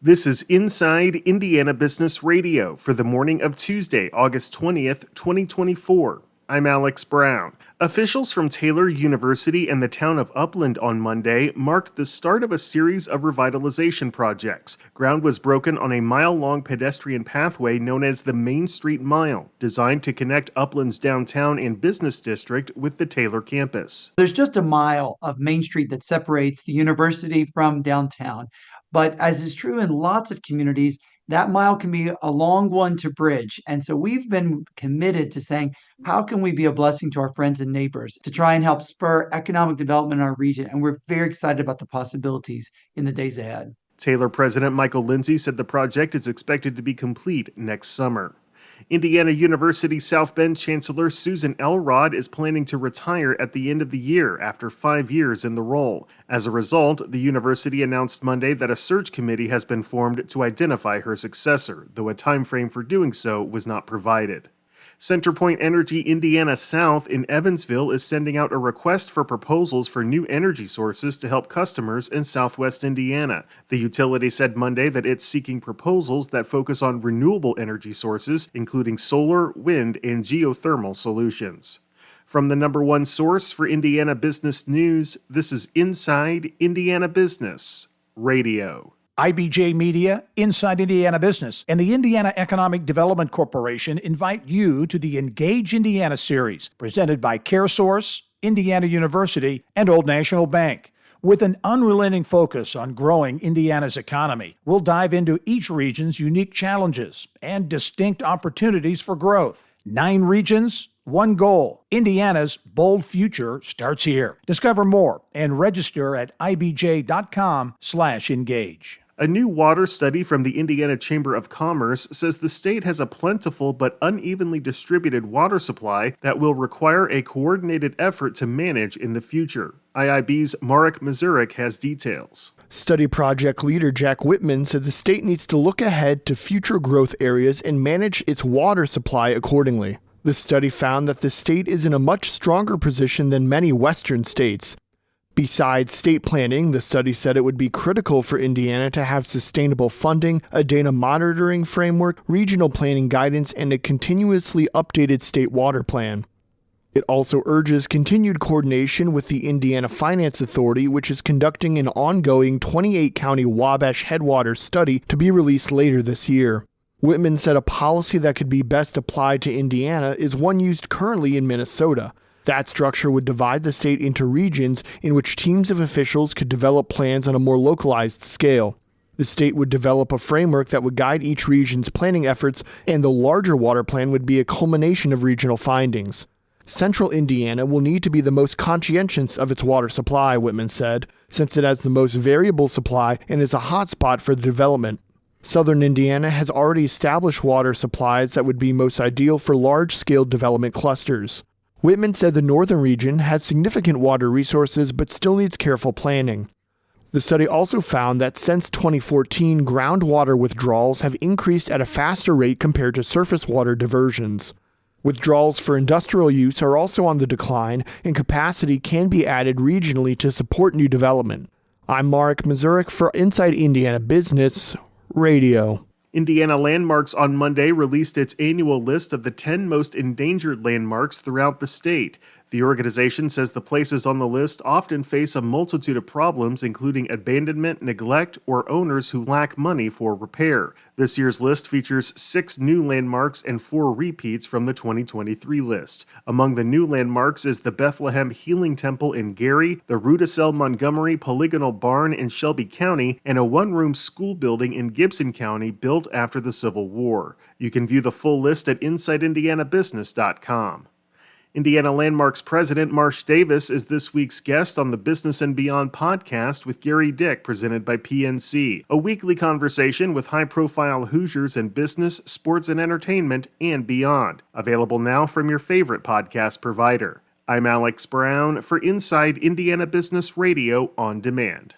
This is Inside Indiana Business Radio for the morning of Tuesday, August 20th, 2024. I'm Alex Brown. Officials from Taylor University and the town of Upland on Monday marked the start of a series of revitalization projects. Ground was broken on a mile-long pedestrian pathway known as the Main Street Mile, designed to connect Upland's downtown and business district with the Taylor campus. There's just a mile of Main Street that separates the university from downtown. But as is true in lots of communities, that mile can be a long one to bridge. And so we've been committed to saying, how can we be a blessing to our friends and neighbors to try and help spur economic development in our region? And we're very excited about the possibilities in the days ahead. Taylor President Michael Lindsay said the project is expected to be complete next summer. Indiana University South Bend Chancellor Susan Elrod is planning to retire at the end of the year after 5 years in the role. As a result, the university announced Monday that a search committee has been formed to identify her successor, though a time frame for doing so was not provided. CenterPoint Energy Indiana South in Evansville is sending out a request for proposals for new energy sources to help customers in southwest Indiana. The utility said Monday that it's seeking proposals that focus on renewable energy sources, including solar, wind, and geothermal solutions. From the number one source for Indiana business news, this is Inside Indiana Business Radio. IBJ Media, Inside Indiana Business, and the Indiana Economic Development Corporation invite you to the Engage Indiana series, presented by CareSource, Indiana University, and Old National Bank. With an unrelenting focus on growing Indiana's economy, we'll dive into each region's unique challenges and distinct opportunities for growth. 9 regions, 1 goal. Indiana's bold future starts here. Discover more and register at ibj.com/engage. A new water study from the Indiana Chamber of Commerce says the state has a plentiful but unevenly distributed water supply that will require a coordinated effort to manage in the future. IIB's Marek Mazurek has details. Study project leader Jack Whitman said the state needs to look ahead to future growth areas and manage its water supply accordingly. The study found that the state is in a much stronger position than many western states. Besides state planning, the study said it would be critical for Indiana to have sustainable funding, a data monitoring framework, regional planning guidance, and a continuously updated state water plan. It also urges continued coordination with the Indiana Finance Authority, which is conducting an ongoing 28-county Wabash Headwaters study to be released later this year. Whitman said a policy that could be best applied to Indiana is one used currently in Minnesota. That structure would divide the state into regions in which teams of officials could develop plans on a more localized scale. The state would develop a framework that would guide each region's planning efforts, and the larger water plan would be a culmination of regional findings. Central Indiana will need to be the most conscientious of its water supply, Whitman said, since it has the most variable supply and is a hotspot for the development. Southern Indiana has already established water supplies that would be most ideal for large-scale development clusters. Whitman said the northern region has significant water resources but still needs careful planning. The study also found that since 2014, groundwater withdrawals have increased at a faster rate compared to surface water diversions. Withdrawals for industrial use are also on the decline, and capacity can be added regionally to support new development. I'm Marek Mazurek for Inside Indiana Business Radio. Indiana Landmarks on Monday released its annual list of the 10 most endangered landmarks throughout the state. The organization says the places on the list often face a multitude of problems, including abandonment, neglect, or owners who lack money for repair. This year's list features 6 new landmarks and 4 repeats from the 2023 list. Among the new landmarks is the Bethlehem Healing Temple in Gary, the Rudisill Montgomery Polygonal Barn in Shelby County, and a one-room school building in Gibson County built after the Civil War. You can view the full list at InsideIndianaBusiness.com. Indiana Landmarks President Marsh Davis is this week's guest on the Business and Beyond podcast with Gary Dick, presented by PNC, a weekly conversation with high-profile Hoosiers in business, sports, and entertainment, and beyond. Available now from your favorite podcast provider. I'm Alex Brown for Inside Indiana Business Radio on Demand.